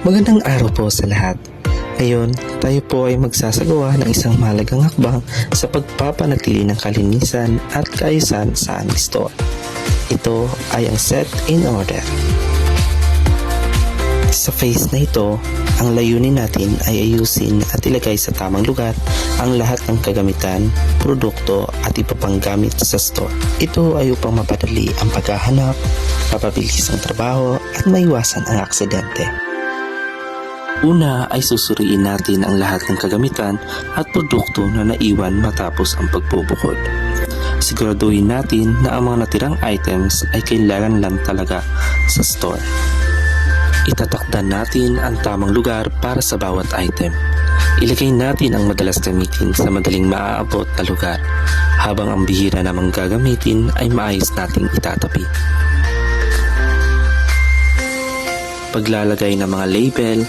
Magandang araw po sa lahat. Ngayon, tayo po ay magsasagawa ng isang mahalagang hakbang sa pagpapanatili ng kalinisan at kaayusan sa aming store. Ito ay ang set in order. Sa phase na ito, ang layunin natin ay ayusin at ilagay sa tamang lugar ang lahat ng kagamitan, produkto at iba pang gamit sa store. Ito ay upang mapadali ang paghahanap, mapabilis ang trabaho at maiwasan ang aksidente. Una ay susuriin natin ang lahat ng kagamitan at produkto na naiwan matapos ang pagbubukod. Siguraduhin natin na ang mga natirang items ay kailangan lang talaga sa store. Itatakdan natin ang tamang lugar para sa bawat item. Ilagay natin ang madalas gamitin sa madaling maaabot na lugar, habang ang bihira namang gagamitin ay maayos nating itatabi. Paglalagay ng mga label,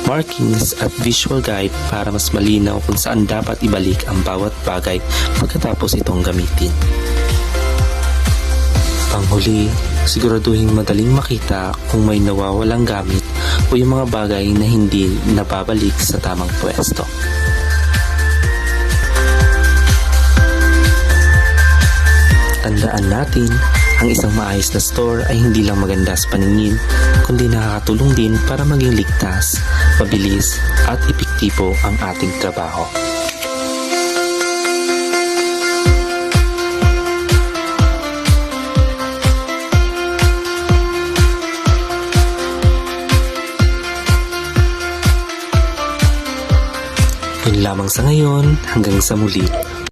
markings at visual guide para mas malinaw kung saan dapat ibalik ang bawat bagay pagkatapos itong gamitin. Panghuli, siguraduhin madaling makita kung may nawawalang gamit o yung mga bagay na hindi nababalik sa tamang pwesto. Tandaan natin, ang isang maayos na store ay hindi lang maganda sa paningin, kundi nakakatulong din para maging ligtas, mabilis at epektibo ang ating trabaho. Yun lamang sa ngayon, hanggang sa muli.